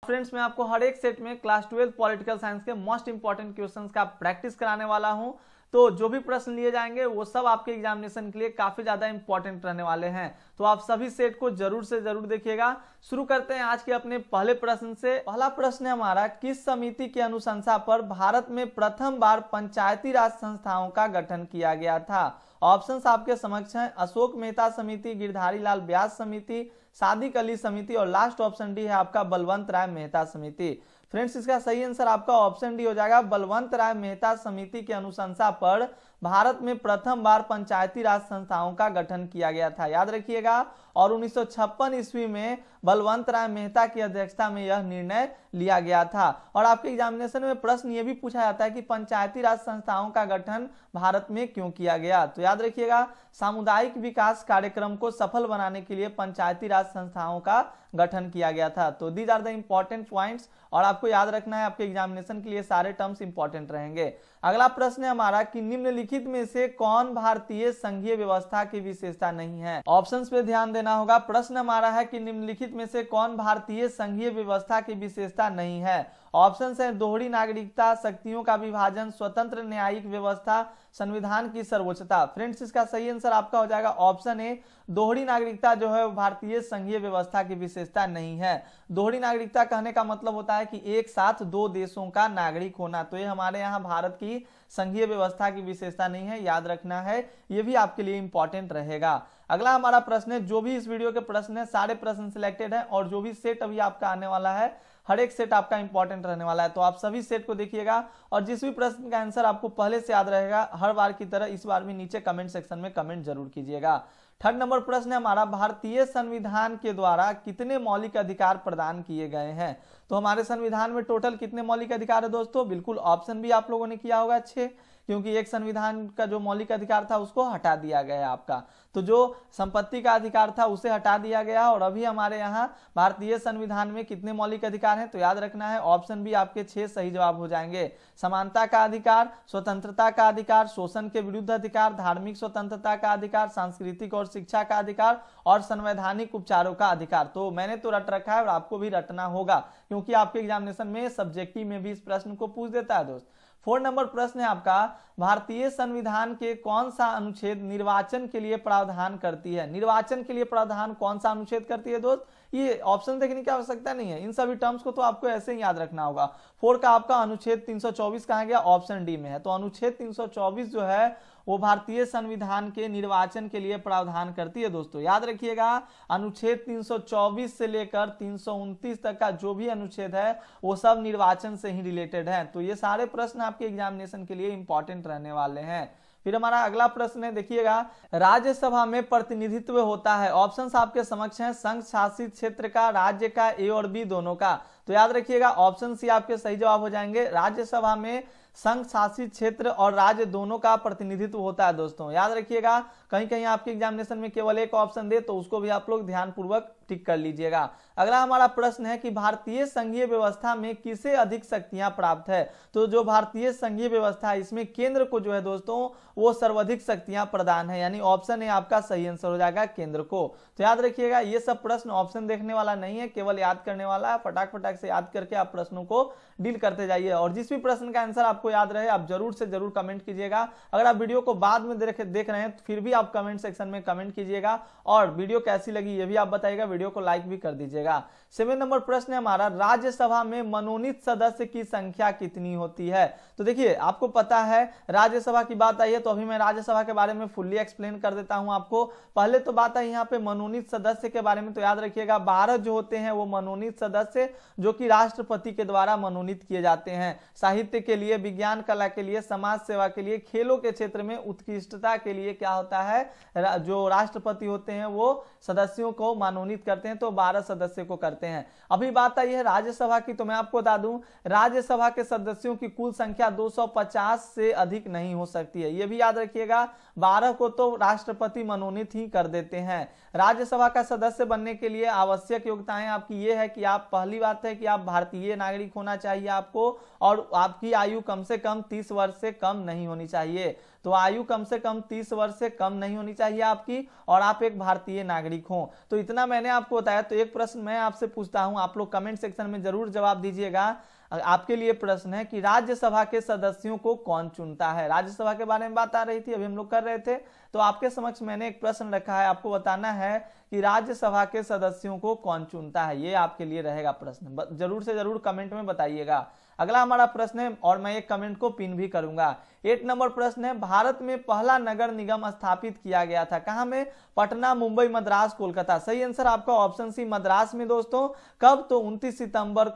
Friends मैं आपको हर एक सेट में क्लास 12 पॉलिटिकल साइंस के मोस्ट इंपॉर्टेंट क्वेश्चंस का प्रैक्टिस कराने वाला हूं। तो जो भी प्रश्न लिए जाएंगे वो सब आपके एग्जामिनेशन के लिए काफी ज्यादा इंपॉर्टेंट रहने वाले हैं, तो आप सभी सेट को जरूर से जरूर देखिएगा। शुरू करते हैं आज के अपने पहले प्रश्न से। पहला प्रश्न है हमारा, किस समिति की अनुशंसा पर भारत में प्रथम बार पंचायती राज संस्थाओं का गठन किया गया था? ऑप्शंस आपके समक्ष हैं, अशोक मेहता समिति, गिरधारी लाल व्यास समिति, सादिक अली समिति और लास्ट ऑप्शन डी है आपका बलवंत राय मेहता समिति। फ्रेंड्स इसका सही आंसर आपका ऑप्शन डी हो जाएगा। बलवंत राय मेहता समिति की अनुशंसा पर भारत में प्रथम बार पंचायती राज संस्थाओं का गठन किया गया था, याद रखिएगा। और 1956 ईस्वी में बलवंत राय मेहता की अध्यक्षता में यह निर्णय लिया गया था। और आपके एग्जामिनेशन में प्रश्न यह भी पूछा जाता है कि पंचायती राज संस्थाओं का गठन भारत में क्यों किया गया, तो याद रखिएगा सामुदायिक विकास कार्यक्रम को सफल बनाने के लिए पंचायती राज संस्थाओं का गठन किया गया था। तो these are the important points और आपको याद रखना है, आपके एग्जामिनेशन के लिए सारे टर्म्स इंपॉर्टेंट रहेंगे। अगला प्रश्न है हमारा कि निम्नलिखित में से कौन भारतीय संघीय व्यवस्था की विशेषता नहीं है? ऑप्शंस पे ध्यान देना होगा। प्रश्न हमारा है कि निम्नलिखित में से कौन भारतीय संघीय व्यवस्था की विशेषता नहीं है? ऑप्शंस है दोहरी नागरिकता, शक्तियों का विभाजन, स्वतंत्र न्यायिक व्यवस्था, संविधान की सर्वोच्चता। फ्रेंड्स इसका सही आंसर आपका हो जाएगा ऑप्शन ए, दोहरी नागरिकता जो है भारतीय संघीय व्यवस्था की विशेषता नहीं है। दोहरी नागरिकता कहने का मतलब होता है कि एक साथ दो देशों का नागरिक होना, तो ये हमारे यहाँ भारत की संघीय व्यवस्था की विशेषता नहीं है, याद रखना है, ये भी आपके लिए इंपॉर्टेंट रहेगा। अगला हमारा प्रश्न है, जो भी इस वीडियो के प्रश्न है सारे प्रश्न सिलेक्टेड है और जो भी सेट अभी आपका आने वाला है हर एक सेट आपका इंपॉर्टेंट रहने वाला है, तो आप सभी सेट को देखिएगा और जिस भी प्रश्न का आंसर आपको पहले से याद रहेगा हर बार की तरह इस बार भी नीचे कमेंट सेक्शन में कमेंट जरूर कीजिएगा। थर्ड नंबर प्रश्न है हमारा, भारतीय संविधान के द्वारा कितने मौलिक अधिकार प्रदान किए गए हैं? तो हमारे संविधान में टोटल कितने मौलिक अधिकार है दोस्तों? बिल्कुल ऑप्शन भी आप लोगों ने किया होगा अच्छे, क्योंकि एक संविधान का जो मौलिक अधिकार था उसको हटा दिया गया है आपका, तो जो संपत्ति का अधिकार था उसे हटा दिया गया। और अभी हमारे यहाँ भारतीय संविधान में कितने मौलिक अधिकार हैं? तो याद रखना है ऑप्शन भी आपके 6 सही जवाब हो जाएंगे। समानता का अधिकार, स्वतंत्रता का अधिकार, शोषण के विरुद्ध अधिकार, धार्मिक स्वतंत्रता का अधिकार, सांस्कृतिक और शिक्षा का अधिकार और संवैधानिक उपचारों का अधिकार। तो मैंने तो रट रखा है और आपको भी रटना होगा, क्योंकि आपके एग्जामिनेशन में सब्जेक्टिव में भी इस प्रश्न को पूछ देता है दोस्त। 4 नंबर प्रश्न है आपका, भारतीय संविधान के कौन सा अनुच्छेद निर्वाचन के लिए प्रावधान करती है? निर्वाचन के लिए प्रावधान कौन सा अनुच्छेद करती है दोस्त? ये ऑप्शन देखने की आवश्यकता नहीं है, इन सभी टर्म्स को तो आपको ऐसे ही याद रखना होगा। 4 का आपका अनुच्छेद 324 कहा गया, ऑप्शन डी में है, तो अनुच्छेद 324 जो है वो भारतीय संविधान के निर्वाचन के लिए प्रावधान करती है दोस्तों, याद रखिएगा। अनुच्छेद 324 से लेकर 329 तक का जो भी अनुच्छेद है वो सब निर्वाचन से ही रिलेटेड है, तो ये सारे प्रश्न आपके एग्जामिनेशन के लिए इंपॉर्टेंट रहने वाले हैं। फिर हमारा अगला प्रश्न है, देखिएगा, राज्यसभा में प्रतिनिधित्व होता है, ऑप्शंस आपके समक्ष हैं, संघ शासित क्षेत्र का, राज्य का, ए और बी दोनों का। तो याद रखिएगा ऑप्शन सी आपके सही जवाब हो जाएंगे। राज्यसभा में संघ शासित क्षेत्र और राज्य दोनों का प्रतिनिधित्व होता है दोस्तों, याद रखिएगा। कहीं कहीं आपके एग्जामिनेशन में केवल एक ऑप्शन दे तो उसको भी आप लोग ध्यानपूर्वक टिक कर लीजिएगा। अगला हमारा प्रश्न है कि भारतीय संघीय व्यवस्था में किसे अधिक शक्तियां प्राप्त है? तो जो भारतीय संघीय व्यवस्था है इसमें केंद्र को जो है दोस्तों वो सर्वाधिक शक्तियां प्रदान है, यानी ऑप्शन ए आपका सही आंसर हो जाएगा केंद्र को। तो याद रखिएगा ये सब प्रश्न ऑप्शन देखने वाला नहीं है, केवल याद करने वाला है। फटाक फटाक से याद करके आप प्रश्नों को डील करते जाइए और जिस भी प्रश्न का आंसर आपको याद रहे आप जरूर से जरूर कमेंट कीजिएगा। अगर आप वीडियो को बाद में देख रहे हैं तो फिर भी आप कमेंट सेक्शन में कमेंट कीजिएगा और वीडियो कैसी लगी ये भी आप बताइएगा, वीडियो को लाइक भी कर दीजिएगा। 7 नंबर प्रश्न है हमारा, राज्यसभा में मनोनीत सदस्य की संख्या कितनी होती है? तो देखिए आपको पता है राज्यसभा की बात आई है तो अभी मैं राज्यसभा के बारे में फुल्ली एक्सप्लेन कर देता हूं आपको। पहले तो बात आई यहाँ पे मनोनीत सदस्य के बारे में, तो याद रखिएगा 12 जो होते हैं वो मनोनीत सदस्य जो कि राष्ट्रपति के द्वारा मनोनीत किए जाते हैं। साहित्य के लिए, विज्ञान कला के लिए, समाज सेवा के लिए, खेलों के क्षेत्र में उत्कृष्टता के लिए क्या होता है, जो राष्ट्रपति होते हैं वो सदस्यों को मनोनीत करते हैं, तो 12 सदस्य को करते हैं। अभी बात आई है राज्यसभा की, तो मैं आपको बता दूं राज्यसभा के सदस्यों की कुल संख्या 250 से अधिक नहीं हो सकती है, ये भी याद रखिएगा। 12 को तो राष्ट्रपति मनोनीत ही कर देते हैं। राज्यसभा का सदस्य बनने के लिए आवश्यक योग्यताएं आपकी ये है कि आप, पहली बात है कि आप भारतीय नागरिक होना चाहिए आपको और आपकी आयु कम से कम 30 वर्ष से कम नहीं होनी चाहिए। तो तो आयु कम से कम 30 वर्ष से कम नहीं होनी चाहिए आपकी, और आप एक भारतीय नागरिक हो। तो इतना मैंने आपको बताया। तो एक प्रश्न मैं आपसे पूछता हूं, आप लोग कमेंट सेक्शन में जरूर जवाब दीजिएगा। आपके लिए प्रश्न है कि राज्यसभा के सदस्यों को कौन चुनता है। राज्यसभा के बारे में बात आ रही थी, अभी हम लोग कर रहे थे। तो आपके समक्ष मैंने एक प्रश्न रखा है, आपको बताना है कि राज्यसभा के सदस्यों को कौन चुनता है। ये आपके लिए रहेगा प्रश्न, जरूर से जरूर कमेंट में बताइएगा। अगला हमारा प्रश्न है, और मैं एक कमेंट को पिन भी करूंगा। 8 नंबर प्रश्न है, भारत में पहला नगर निगम स्थापित किया गया था कहां में? पटना, मुंबई, मद्रास, कोलकाता। सही आंसर आपका ऑप्शन सी मद्रास में दोस्तों। कब? तो 29 सितंबर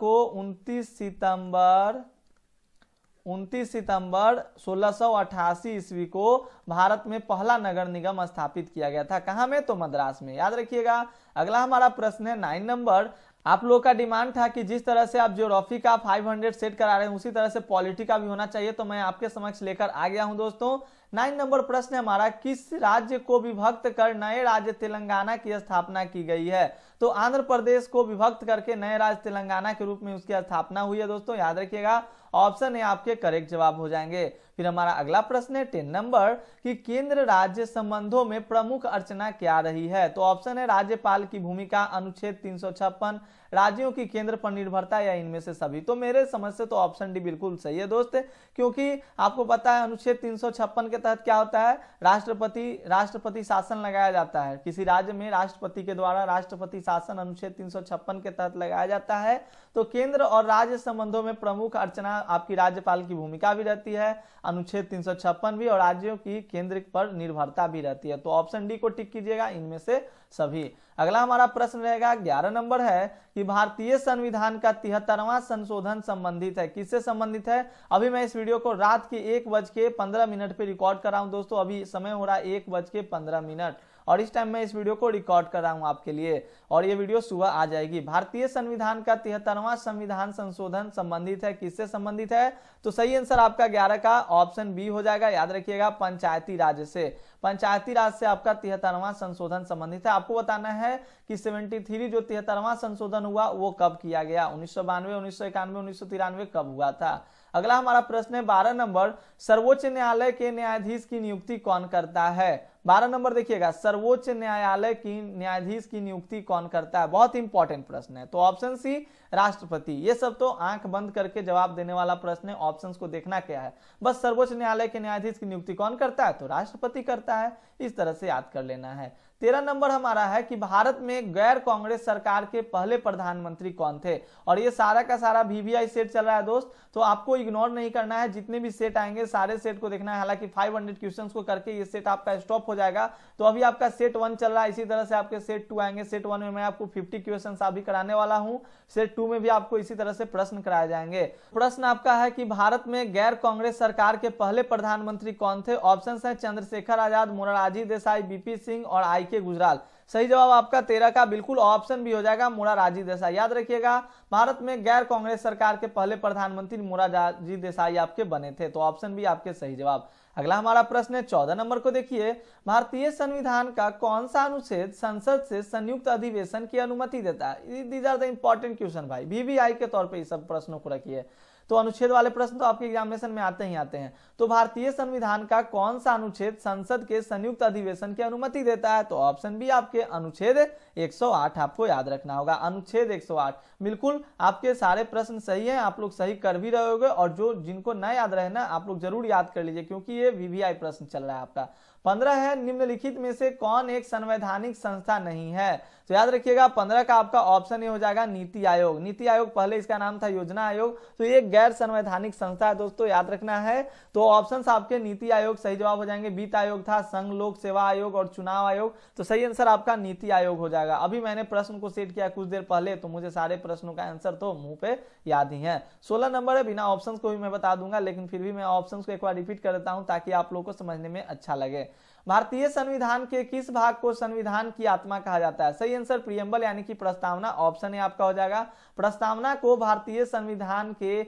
1688 ईस्वी को भारत में पहला नगर निगम स्थापित किया गया था। कहां में? तो मद्रास में, याद रखिएगा। अगला हमारा प्रश्न है 9 नंबर। आप लोगों का डिमांड था कि जिस तरह से आप ज्योग्राफी का 500 सेट करा रहे हैं उसी तरह से पॉलिटी का भी होना चाहिए, तो मैं आपके समक्ष लेकर आ गया हूं दोस्तों। 9 नंबर प्रश्न है हमारा, किस राज्य को विभक्त कर नए राज्य तेलंगाना की स्थापना की गई है? तो आंध्र प्रदेश को विभक्त करके नए राज्य तेलंगाना के रूप में उसकी स्थापना हुई है दोस्तों, याद रखिएगा। ऑप्शन ए आपके करेक्ट जवाब हो जाएंगे। फिर हमारा अगला प्रश्न है 10 नंबर कि केंद्र राज्य संबंधों में प्रमुख अर्चना क्या रही है? तो ऑप्शन है राज्यपाल की भूमिका, अनुच्छेद 356, राज्यों की केंद्र पर निर्भरता, या इनमें से सभी। तो मेरे समझ से तो ऑप्शन डी बिल्कुल सही है दोस्त, क्योंकि आपको पता है अनुच्छेद 356 के तहत क्या होता है, राष्ट्रपति शासन लगाया जाता है। किसी राज्य में राष्ट्रपति के द्वारा राष्ट्रपति शासन अनुच्छेद 356 के तहत लगाया जाता है। तो केंद्र और राज्य संबंधों में प्रमुख अर्चना आपकी राज्यपाल की भूमिका भी रहती है, अनुच्छेद 356 भी, और राज्यों की केंद्र पर निर्भरता भी रहती है। तो ऑप्शन डी को टिक कीजिएगा, इनमें से सभी। अगला हमारा प्रश्न रहेगा 11 नंबर है कि भारतीय संविधान का 73वां संशोधन संबंधित है, किससे संबंधित है? अभी मैं इस वीडियो को रात के 1:15 पे रिकॉर्ड कर रहा हूं दोस्तों। अभी समय हो रहा है 1:15, और इस टाइम मैं इस वीडियो को रिकॉर्ड कर रहा हूं आपके लिए, और ये वीडियो सुबह आ जाएगी। भारतीय संविधान का 73वां संविधान संशोधन संबंधित है, किससे संबंधित है? तो सही आंसर आपका 11 का ऑप्शन बी हो जाएगा, याद रखिएगा, पंचायती राज से। पंचायती राज से आपका 73वां संशोधन संबंधित है। आपको बताना है कि 73 जो 73वां संशोधन हुआ वो कब किया गया, 1992, 1991, 1993 कब हुआ था। अगला हमारा प्रश्न है 12 नंबर, सर्वोच्च न्यायालय के न्यायाधीश की नियुक्ति कौन करता है? 12 नंबर देखिएगा, सर्वोच्च न्यायालय की न्यायाधीश की नियुक्ति कौन करता है? बहुत इंपॉर्टेंट प्रश्न है। तो ऑप्शन सी राष्ट्रपति। ये सब तो आंख बंद करके जवाब देने वाला प्रश्न है, ऑप्शंस को देखना क्या है, बस सर्वोच्च न्यायालय के न्यायाधीश की नियुक्ति कौन करता है? तो राष्ट्रपति करता है। इस तरह से याद कर लेना है। 13 नंबर हमारा है कि भारत में गैर कांग्रेस सरकार के पहले प्रधानमंत्री कौन थे? और ये सारा का सारा वीवीआई सेट चल रहा है दोस्त, तो आपको इग्नोर नहीं करना है। जितने भी सेट आएंगे सारे सेट को देखना है। हालांकि 500 क्वेश्चंस को करके ये सेट आपका स्टॉप हो जाएगा। तो अभी आपका सेट 1 चल रहा है, इसी तरह से आपके सेट 2 आएंगे। सेट 1 में मैं आपको 50 क्वेश्चन अभी कराने वाला हूं। सेट 2 में भी आपको इसी तरह से प्रश्न कराए जाएंगे। प्रश्न आपका है कि भारत में गैर कांग्रेस सरकार के पहले प्रधानमंत्री कौन थे? ऑप्शन है चंद्रशेखर आजाद, मोरारजी देसाई, बीपी सिंह और आई.के. गुजराल। सही जवाब आपका 13 का बिल्कुल ऑप्शन भी हो जाएगा, मोरारजी देसाई। याद रखिएगा, भारत में गैर कांग्रेस सरकार के पहले प्रधानमंत्री मोरारजी देसाई आपके बने थे। तो ऑप्शन भी आपके सही जवाब। अगला हमारा प्रश्न है 14 नंबर को देखिए, भारतीय संविधान का कौन सा अनुच्छेद संसद से संयुक्त अधिवेशन की अनुमति देता है? These are the important question भाई, वीवीआई के तौर पे इस सब प्रश्नों को रखिए। तो अनुच्छेद वाले प्रश्न तो आपके एग्जामिनेशन में आते ही आते हैं। तो भारतीय संविधान का कौन सा अनुच्छेद संसद के संयुक्त अधिवेशन की अनुमति देता है? तो ऑप्शन बी आपके अनुच्छेद 108 आपको याद रखना होगा, अनुच्छेद 108। बिल्कुल आपके सारे प्रश्न सही हैं, आप लोग सही कर भी रहे होगे, और जो जिनको न याद रहे ना आप लोग जरूर याद कर लीजिए, क्योंकि ये वीवीआई प्रश्न चल रहा है आपका। 15 है, निम्नलिखित में से कौन एक संवैधानिक संस्था नहीं है? तो याद रखिएगा 15 का आपका ऑप्शन ये हो जाएगा नीति आयोग। नीति आयोग पहले इसका नाम था योजना आयोग, तो ये गैर संवैधानिक संस्था है दोस्तों, याद रखना है। तो ऑप्शंस आपके नीति आयोग सही जवाब हो जाएंगे। वित्त आयोग था, संघ लोक सेवा आयोग और चुनाव आयोग। तो सही आंसर आपका नीति आयोग हो जाएगा। अभी मैंने प्रश्न को सेट किया कुछ देर पहले, तो मुझे सारे प्रश्नों का आंसर तो मुंह पे याद ही है। 16 नंबर है, बिना ऑप्शंस को भी मैं बता दूंगा, लेकिन फिर भी मैं ऑप्शंस को एक बार रिपीट कर देता हूं ताकि आप लोगों को समझने में अच्छा लगे। भारतीय संविधान के किस भाग को संविधान की आत्मा कहा जाता है? सही आंसर प्रियम्बल यानी कि प्रस्तावना, ऑप्शन ए आपका हो जाएगा। प्रस्तावना को भारतीय संविधान के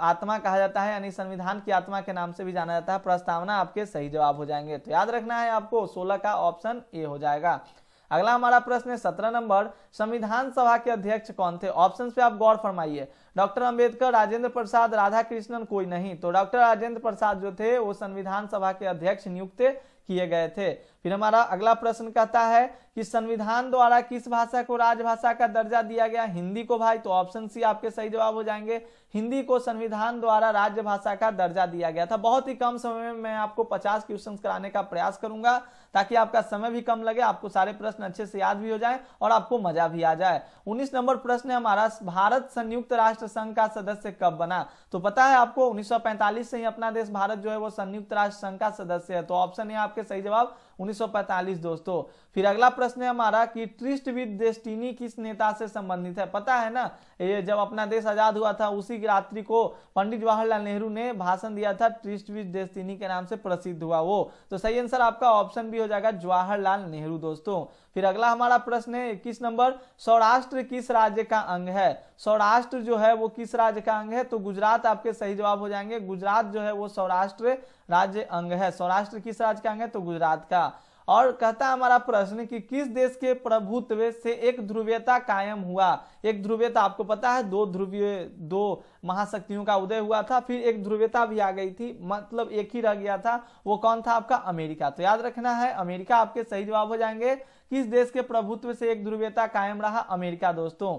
आत्मा कहा जाता है, यानी संविधान की आत्मा के नाम से भी जाना जाता है। प्रस्तावना आपके सही जवाब हो जाएंगे। तो याद रखना है आपको, 16 का ऑप्शन ए हो जाएगा। अगला हमारा प्रश्न है 17 नंबर, संविधान सभा के अध्यक्ष कौन थे? ऑप्शन पे आप गौर फरमाइए। डॉक्टर अंबेडकर, राजेंद्र प्रसाद, राधा कृष्णन, कोई नहीं। तो डॉक्टर राजेंद्र प्रसाद जो थे वो संविधान सभा के अध्यक्ष नियुक्त किए गए थे। फिर हमारा अगला प्रश्न कहता है कि संविधान द्वारा किस भाषा को राजभाषा का दर्जा दिया गया? हिंदी को भाई। तो ऑप्शन सी आपके सही जवाब हो जाएंगे, हिंदी को संविधान द्वारा राजभाषा का दर्जा दिया गया था। बहुत ही कम समय में मैं आपको 50 क्वेश्चन कराने का प्रयास करूंगा ताकि आपका समय भी कम लगे, आपको सारे प्रश्न अच्छे से याद भी हो जाए और आपको मजा भी आ जाए। 19 नंबर प्रश्न है हमारा, भारत संयुक्त राष्ट्र संघ का सदस्य कब बना? तो पता है आपको 1945 से ही अपना देश भारत जो है वो संयुक्त राष्ट्र संघ का सदस्य है। तो ऑप्शन है आपके सही जवाब 1945 दोस्तों। फिर अगला प्रश्न है हमारा कि ट्रिस्ट विद डेस्टिनी किस नेता से संबंधित है? पता है ना, ये जब अपना देश आजाद हुआ था उसी की रात्रि को पंडित जवाहरलाल नेहरू ने भाषण दिया था, ट्रिस्ट विद डेस्टिनी के नाम से प्रसिद्ध हुआ वो। तो सही आंसर आपका ऑप्शन भी हो जाएगा जवाहरलाल नेहरू दोस्तों। फिर अगला हमारा प्रश्न है 21 नंबर, सौराष्ट्र किस राज्य का अंग है? सौराष्ट्र जो है वो किस राज्य का अंग है? तो गुजरात आपके सही जवाब हो जाएंगे। गुजरात जो है वो सौराष्ट्र राज्य अंग है। सौराष्ट्र किस राज्य का अंग है? तो गुजरात का। और कहता है हमारा प्रश्न कि किस देश के प्रभुत्व से एक ध्रुवीयता कायम हुआ? एक ध्रुवीयता आपको पता है, दो महाशक्तियों का उदय हुआ था, फिर एक ध्रुवीयता भी आ गई थी, मतलब एक ही रह गया था, वो कौन था? आपका अमेरिका। तो याद रखना है अमेरिका आपके सही जवाब हो जाएंगे। किस देश के प्रभुत्व से एक ध्रुवीयता कायम रहा? अमेरिका दोस्तों।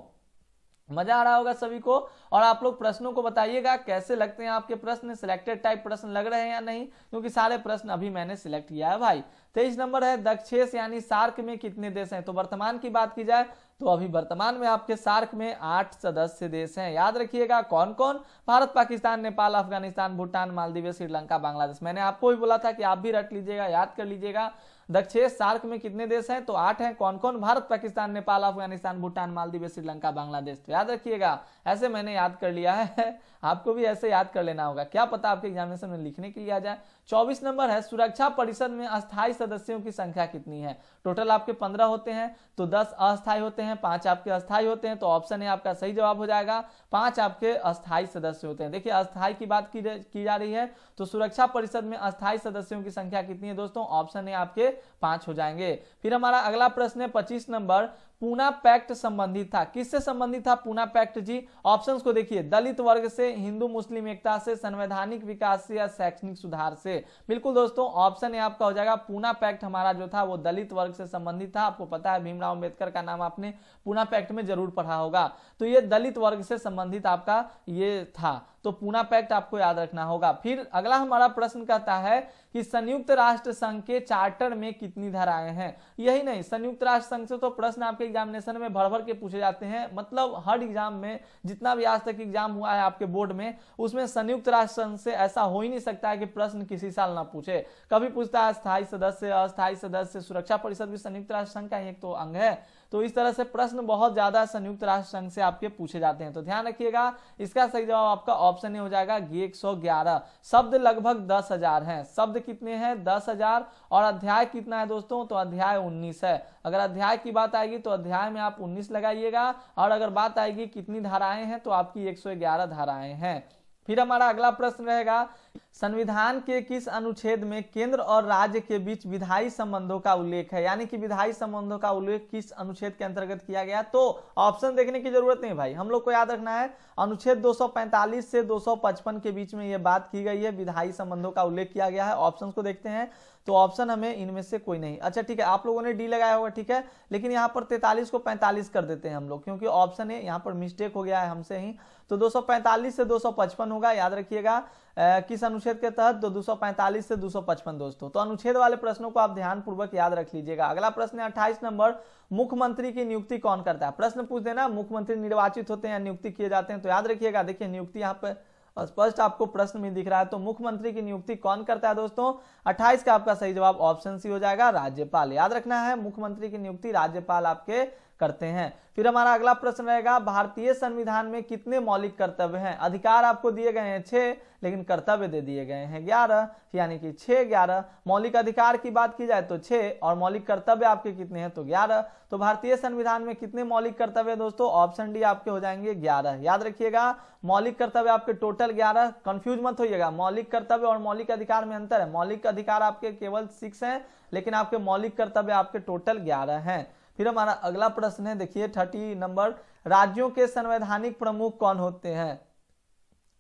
मजा आ रहा होगा सभी को। और आप लोग प्रश्नों को बताइएगा कैसे लगते हैं आपके प्रश्न, सिलेक्टेड टाइप प्रश्न लग रहे हैं या नहीं, क्योंकि सारे प्रश्न अभी मैंने सिलेक्ट किया है भाई। 23 नंबर है, दक्षेस यानी सार्क में कितने देश हैं? तो वर्तमान की बात की जाए तो अभी वर्तमान में आपके सार्क में 8 सदस्य देश हैं। याद रखिएगा कौन कौन? भारत, पाकिस्तान, नेपाल, अफगानिस्तान, भूटान, मालदीव, श्रीलंका, बांग्लादेश। मैंने आपको भी बोला था कि आप भी रट लीजिएगा, याद कर लीजिएगा। दक्षेस सार्क में कितने देश हैं? तो 8 हैं। कौन कौन? भारत, पाकिस्तान, नेपाल, अफगानिस्तान, भूटान, मालदीव, श्रीलंका, बांग्लादेश। तो याद रखिएगा, ऐसे मैंने याद कर लिया है, आपको भी ऐसे याद कर लेना होगा, क्या पता आपके एग्जामिनेशन में लिखने के लिए आ जाए। 24 नंबर है, सुरक्षा परिषद में अस्थायी सदस्यों की संख्या कितनी है? टोटल आपके 15 होते हैं, तो 10 अस्थायी होते हैं, 5 आपके अस्थायी होते हैं। तो ऑप्शन है आपका सही जवाब हो जाएगा, 5 आपके अस्थायी सदस्य होते हैं। देखिए अस्थायी की बात की जा रही है, तो सुरक्षा परिषद में अस्थायी सदस्यों की संख्या कितनी है दोस्तों? ऑप्शन है आपके 5 हो जाएंगे। फिर हमारा अगला प्रश्न है 25 नंबर, पूना पैक्ट संबंधित था, किससे संबंधित था पूना पैक्ट जी? ऑप्शंस को देखिए, दलित वर्ग से, हिंदू मुस्लिम एकता से, संवैधानिक विकास से या शैक्षणिक सुधार से। बिल्कुल दोस्तों, ऑप्शन है आपका हो जाएगा पूना पैक्ट हमारा जो था वो दलित वर्ग से संबंधित था। आपको पता है भीमराव अंबेडकर का नाम आपने पूना पैक्ट में जरूर पढ़ा होगा, तो ये दलित वर्ग से संबंधित आपका ये था, तो पूना पैक्ट आपको याद रखना होगा। फिर अगला हमारा प्रश्न कहता है कि संयुक्त राष्ट्र संघ के चार्टर में कितनी धाराएं हैं? यही नहीं, संयुक्त राष्ट्र संघ से तो प्रश्न आपके एग्जामिनेशन में भर भर के पूछे जाते हैं, मतलब हर एग्जाम में जितना भी आज तक एग्जाम हुआ है आपके बोर्ड में, उसमें संयुक्त राष्ट्र संघ से ऐसा हो ही नहीं सकता है कि प्रश्न किसी साल ना पूछे। कभी पूछता है स्थायी सदस्य, अस्थायी सदस्य, सुरक्षा परिषद भी संयुक्त राष्ट्र संघ का एक तो अंग है। तो इस तरह से प्रश्न बहुत ज्यादा संयुक्त राष्ट्र संघ से आपके पूछे जाते हैं, तो ध्यान रखिएगा। इसका सही जवाब आपका ऑप्शन ए हो जाएगा 111। शब्द लगभग 10,000 हैं। शब्द कितने हैं? 10,000। और अध्याय कितना है दोस्तों? तो अध्याय 19 है। अगर अध्याय की बात आएगी तो अध्याय में आप 19 लगाइएगा, और अगर बात आएगी कितनी धाराएं हैं तो आपकी 111 धाराएं हैं। फिर हमारा अगला प्रश्न रहेगा, संविधान के किस अनुच्छेद में केंद्र और राज्य के बीच विधायी संबंधों का उल्लेख है? यानी कि विधायी संबंधों का उल्लेख किस अनुच्छेद के अंतर्गत किया गया? तो ऑप्शन देखने की जरूरत नहीं भाई, हम लोग को याद रखना है अनुच्छेद 245 से 255 के बीच में यह बात की गई है, विधायी संबंधों का उल्लेख किया गया है। ऑप्शन को देखते हैं, तो ऑप्शन हमें इनमें से कोई नहीं। अच्छा ठीक है, आप लोगों ने डी लगाया होगा, ठीक है, लेकिन यहाँ पर 43 को 45 कर देते हैं हम लोग, क्योंकि ऑप्शन है यहाँ पर मिस्टेक हो गया है हमसे ही। तो 245 से 255 होगा, याद रखिएगा किस अनुच्छेद के तहत? तो 245 से 255 दोस्तों। तो अनुच्छेद वाले प्रश्नों को आप ध्यान पूर्वक याद रख लीजिएगा। अगला प्रश्न है 28 नंबर, मुख्यमंत्री की नियुक्ति कौन करता है? प्रश्न पूछ देना, मुख्यमंत्री निर्वाचित होते हैं या नियुक्ति किए जाते हैं? तो याद रखिएगा, देखिए नियुक्ति यहाँ पे स्पष्ट आपको प्रश्न में दिख रहा है, तो मुख्यमंत्री की नियुक्ति कौन करता है दोस्तों? 28 का आपका सही जवाब ऑप्शन सी हो जाएगा, राज्यपाल। याद रखना है, मुख्यमंत्री की नियुक्ति राज्यपाल आपके करते हैं। फिर हमारा अगला प्रश्न रहेगा, भारतीय संविधान में कितने मौलिक कर्तव्य हैं? अधिकार आपको दिए गए हैं 6, लेकिन कर्तव्य दे दिए गए हैं 11, यानी कि 6-11। मौलिक अधिकार की बात की जाए तो 6, और मौलिक कर्तव्य आपके कितने हैं? तो 11। तो भारतीय संविधान में कितने मौलिक कर्तव्य दोस्तों? ऑप्शन डी आपके हो जाएंगे 11। याद रखिएगा, मौलिक कर्तव्य आपके टोटल 11, कंफ्यूज मत होइएगा, मौलिक कर्तव्य और मौलिक अधिकार में अंतर है। मौलिक अधिकार आपके केवल 6 हैं, लेकिन आपके मौलिक कर्तव्य आपके टोटल 11 हैं। फिर हमारा अगला प्रश्न है, देखिए 30 नंबर, राज्यों के संवैधानिक प्रमुख कौन होते हैं?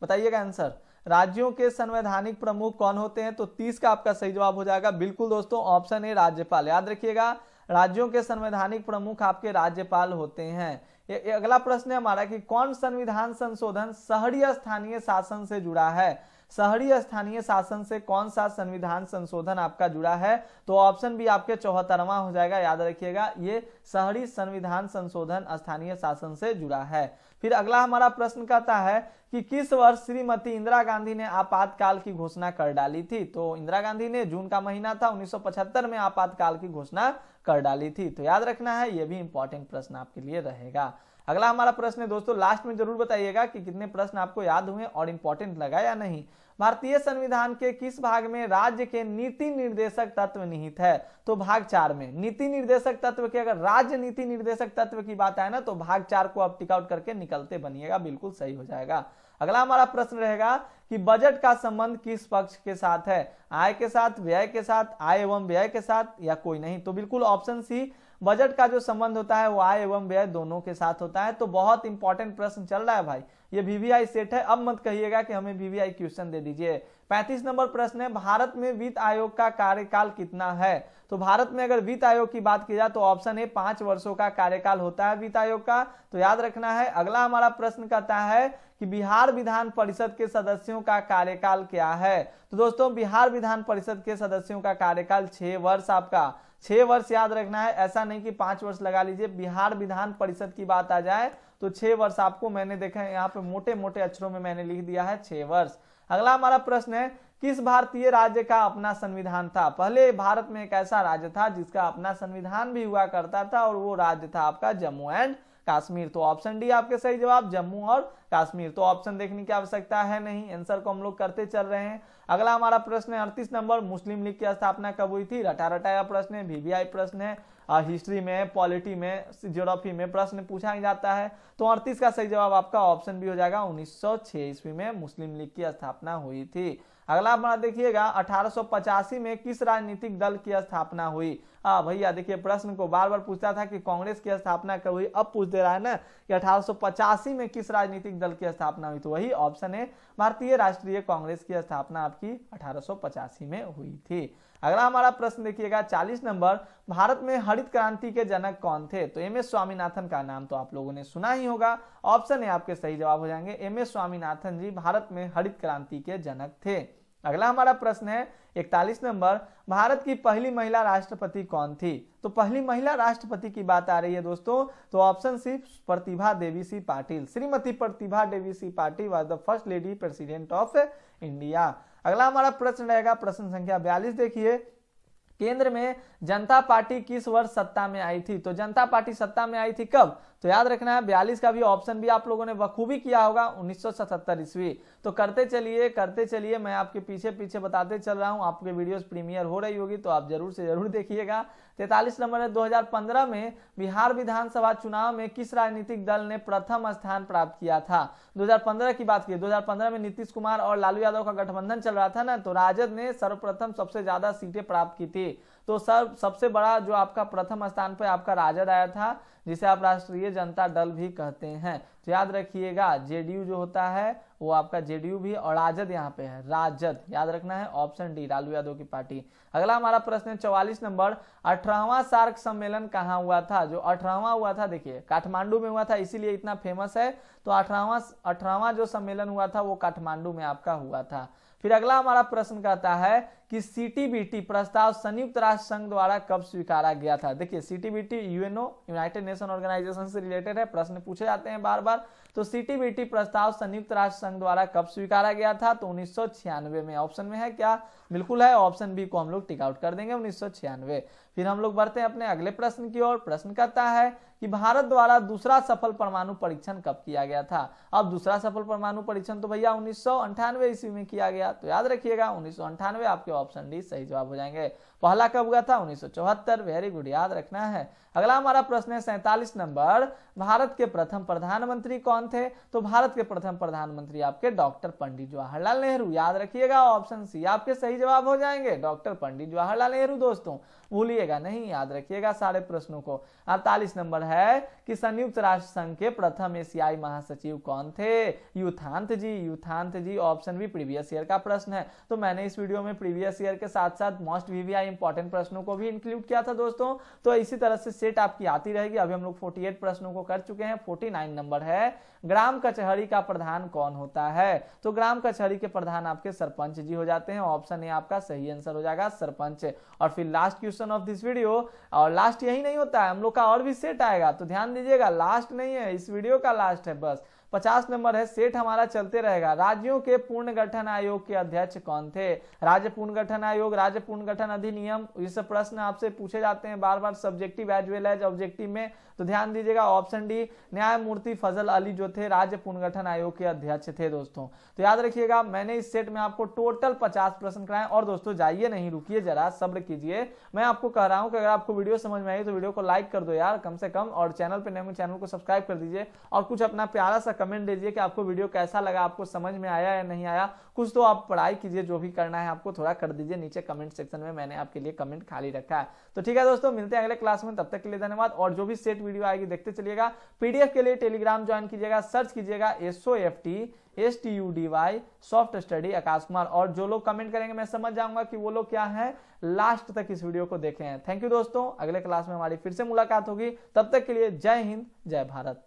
बताइएगा आंसर। राज्यों के संवैधानिक प्रमुख कौन होते हैं? तो 30 का आपका सही जवाब हो जाएगा बिल्कुल दोस्तों, ऑप्शन ए राज्यपाल। याद रखिएगा, राज्यों के संवैधानिक प्रमुख आपके राज्यपाल होते हैं। अगला प्रश्न है हमारा कि कौन संविधान संशोधन शहरी स्थानीय शासन से जुड़ा है? शहरी स्थानीय शासन से कौन सा संविधान संशोधन आपका जुड़ा है? तो ऑप्शन बी आपके 74वां हो जाएगा। याद रखिएगा, ये शहरी संविधान संशोधन स्थानीय शासन से जुड़ा है। फिर अगला हमारा प्रश्न कहता है कि किस वर्ष श्रीमती इंदिरा गांधी ने आपातकाल की घोषणा कर डाली थी? तो इंदिरा गांधी ने, जून का महीना था, 1975 में आपातकाल की घोषणा कर डाली थी। तो याद रखना है, यह भी इंपॉर्टेंट प्रश्न आपके लिए रहेगा। अगला हमारा प्रश्न है दोस्तों, लास्ट में जरूर बताइएगा कि कितने प्रश्न आपको याद हुए और इंपॉर्टेंट लगा या नहीं। भारतीय संविधान के किस भाग में राज्य के नीति निर्देशक तत्व निहित है? तो भाग 4 में। नीति निर्देशक तत्व के, अगर राज्य नीति निर्देशक तत्व की बात आए ना, तो भाग 4 को आप टिक आउट करके निकलते बनिएगा, बिल्कुल सही हो जाएगा। अगला हमारा प्रश्न रहेगा कि बजट का संबंध किस पक्ष के साथ है? आय के साथ, व्यय के साथ, आय एवं व्यय के साथ, या कोई नहीं? तो बिल्कुल ऑप्शन सी, बजट का जो संबंध होता है वो आय एवं व्यय दोनों के साथ होता है। तो बहुत इंपॉर्टेंट प्रश्न चल रहा है भाई, ये वीवीआई सेट है। अब मत कहिएगा कि हमें वीवीआई क्वेश्चन दे दीजिए। 35 नंबर प्रश्न है, भारत में वित्त आयोग का कार्यकाल कितना है? तो भारत में अगर वित्त आयोग की बात की जाए तो ऑप्शन है 5 वर्षों का कार्यकाल होता है वित्त आयोग का। तो याद रखना है। अगला हमारा प्रश्न कहता है कि बिहार विधान परिषद के सदस्यों का कार्यकाल क्या है? तो दोस्तों, बिहार विधान परिषद के सदस्यों का कार्यकाल 6 वर्ष आपका, 6 वर्ष याद रखना है। ऐसा नहीं कि 5 वर्ष लगा लीजिए। बिहार विधान परिषद की बात आ जाए तो 6 वर्ष आपको, मैंने देखा है यहाँ पे मोटे मोटे अक्षरों में मैंने लिख दिया है 6 वर्ष। अगला हमारा प्रश्न है, किस भारतीय राज्य का अपना संविधान था? पहले भारत में एक ऐसा राज्य था जिसका अपना संविधान भी हुआ करता था और वो राज्य था आपका जम्मू एंड कश्मीर। तो ऑप्शन डी आपके सही जवाब, जम्मू और कश्मीर। तो ऑप्शन देखने की आवश्यकता है नहीं, आंसर को हम लोग करते चल रहे हैं। अगला हमारा प्रश्न है 38 नंबर, मुस्लिम लीग की स्थापना कब हुई थी? रटा रटाया प्रश्न है, वीवीआई प्रश्न है, हिस्ट्री में, पॉलिटी में, ज्योग्राफी में प्रश्न पूछा ही जाता है। तो 38 का सही जवाब आपका ऑप्शन बी हो जाएगा, 1906 ईस्वी में मुस्लिम लीग की स्थापना हुई थी। अगला हमारा देखिएगा 1885 में किस राजनीतिक दल की स्थापना हुई? भैया देखिए, प्रश्न को बार बार पूछता था कि कांग्रेस की स्थापना कब हुई, अब पूछ दे रहा है ना कि 1885 में किस राजनीतिक दल की स्थापना हुई? तो वही ऑप्शन है, भारतीय राष्ट्रीय कांग्रेस की स्थापना आपकी 1885 में हुई थी। अगला हमारा प्रश्न देखिएगा 40 नंबर, भारत में हरित क्रांति के जनक कौन थे? तो एम एस स्वामीनाथन का नाम तो आप लोगों ने सुना ही होगा। ऑप्शन है आपके सही जवाब हो जाएंगे, एम एस स्वामीनाथन जी भारत में हरित क्रांति के जनक थे। अगला हमारा प्रश्न है 41 नंबर, भारत की पहली महिला राष्ट्रपति कौन थी? तो पहली महिला राष्ट्रपति की बात आ रही है दोस्तों, तो option C, Pratibha Devi C Patil. Shrimati Pratibha Devi C Patil was the first lady president of India. अगला हमारा प्रश्न रहेगा प्रश्न संख्या 42, देखिए, केंद्र में जनता पार्टी किस वर्ष सत्ता में आई थी? तो जनता पार्टी सत्ता में आई थी कब? तो याद रखना है 42 का भी ऑप्शन भी आप लोगों ने बखूबी किया होगा, 1977 ईस्वी। तो करते चलिए, मैं आपके पीछे पीछे बताते चल रहा हूं, आपके वीडियोस प्रीमियर हो रही होगी तो आप जरूर से जरूर देखिएगा। 43 नंबर है, 2015 में बिहार विधानसभा चुनाव में किस राजनीतिक दल ने प्रथम स्थान प्राप्त किया था? 2015 की बात की, 2015 में नीतीश कुमार और लालू यादव का गठबंधन चल रहा था ना, तो राजद ने सर्वप्रथम सबसे ज्यादा सीटें प्राप्त की थी। तो सबसे बड़ा जो आपका प्रथम स्थान पर आपका राजद आया था, जिसे आप राष्ट्रीय जनता दल भी कहते हैं। तो याद रखिएगा, जेडीयू जो होता है वो आपका जेडीयू भी, और राजद यहाँ पे है, राजद याद रखना है, ऑप्शन डी लालू यादव की पार्टी। अगला हमारा प्रश्न है 44 नंबर, 18वां सार्क सम्मेलन कहाँ हुआ था? जो 18वां हुआ था, देखिए काठमांडू में हुआ था, इसीलिए इतना फेमस है। तो 18वां जो सम्मेलन हुआ था वो काठमांडू में आपका हुआ था। फिर अगला हमारा प्रश्न कहता है कि सीटीबीटी प्रस्ताव संयुक्त राष्ट्र संघ द्वारा कब स्वीकारा गया था? देखिए, CTBT UNO, United Nation Organisation से रिलेटेड है, प्रश्न पूछे जाते हैं बार बार। तो सीटीबीटी प्रस्ताव संयुक्त राष्ट्र संघ द्वारा कब स्वीकारा गया था? तो 1996 में। ऑप्शन में है क्या? बिल्कुल है, ऑप्शन बी को हम लोग टिक आउट कर देंगे, 1996। फिर हम लोग बढ़ते हैं अपने अगले प्रश्न की ओर। प्रश्न कहता है कि भारत द्वारा दूसरा सफल परमाणु परीक्षण कब किया गया था? अब दूसरा सफल परमाणु परीक्षण तो भैया 1998 ईस्वी में किया गया। तो याद रखिएगा 1998 आपके ऑप्शन डी सही जवाब हो जाएंगे। पहला कब हुआ था? 1974। वेरी गुड, याद रखना है। अगला हमारा प्रश्न है 47 नंबर, भारत के प्रथम प्रधानमंत्री कौन थे? तो भारत के प्रथम प्रधानमंत्री आपके डॉक्टर पंडित जवाहरलाल नेहरू। याद रखिएगा, ऑप्शन सी आपके सही जवाब हो जाएंगे, डॉक्टर पंडित जवाहरलाल नेहरू। दोस्तों भूलिए रखिएगा, नहीं याद रखिएगा सारे प्रश्नों को। 48 नंबर है कि संयुक्त राष्ट्र संघ के प्रथम एशियाई महासचिव कौन थे? यूथांत जी। यूथांत जी, ऑप्शन बी प्रीवियस ईयर का प्रश्न है। तो मैंने इस वीडियो में प्रीवियस ईयर के साथ साथ मोस्ट वीवीआई इंपॉर्टेंट प्रश्नों को भी इंक्लूड किया था दोस्तों। तो इसी तरह से सेट आपकी आती रहेगी। अभी हम लोग 48 प्रश्नों को कर चुके हैं। 49 नंबर है, ग्राम कचहरी का प्रधान कौन होता है? तो ग्राम कचहरी के प्रधान आपके सरपंच जी हो जाते हैं। ऑप्शन ए आपका सही आंसर हो जाएगा, सरपंच। और फिर last question of this video, और लास्ट यही नहीं होता है, हम लोग का और भी सेट आएगा, तो ध्यान दीजिएगा, लास्ट नहीं है, इस वीडियो का लास्ट है बस। 50 नंबर है, सेट हमारा चलते रहेगा। राज्यों के पुनर्गठन आयोग के अध्यक्ष कौन थे? राज्य पुनर्गठन आयोग, राज्य पुनर्गठन अधिनियम, ये सब प्रश्न आपसे पूछे जाते हैं बार बार subjective as well as objective में। तो ध्यान दीजिएगा, ऑप्शन डी न्यायमूर्ति फजल अली जो थे राज्य पुनर्गठन आयोग के अध्यक्ष थे दोस्तों। तो याद रखिएगा, मैंने इस सेट में आपको टोटल 50 प्रश्न कराए। और दोस्तों जाइए नहीं, रुकिए जरा, सब्र कीजिए। मैं आपको कह रहा हूं कि अगर आपको वीडियो समझ में आई तो वीडियो को लाइक कर दो यार कम से कम, और चैनल पे नए चैनल को सब्सक्राइब कर दीजिए, और कुछ अपना प्यारा सा कमेंट दीजिए कि आपको वीडियो कैसा लगा, आपको समझ में आया या नहीं आया। कुछ तो आप पढ़ाई कीजिए, जो भी करना है आपको थोड़ा कर दीजिए नीचे कमेंट सेक्शन में, मैंने आपके लिए कमेंट खाली रखा है। तो ठीक है दोस्तों, मिलते हैं अगले क्लास में, तब तक के लिए धन्यवाद। और जो भी सेट वीडियो आएगी देखते चलिएगा। पीडीएफ के लिए टेलीग्राम ज्वाइन कीजिएगा, सर्च कीजिएगा SOFT soft study Akash Kumar. और जो लोग कमेंट करेंगे मैं समझ जाऊंगा कि वो लोग क्या है, लास्ट तक इस वीडियो को देखे हैं। थैंक यू दोस्तों, अगले क्लास में हमारी फिर से मुलाकात होगी, तब तक के लिए जय हिंद, जय भारत।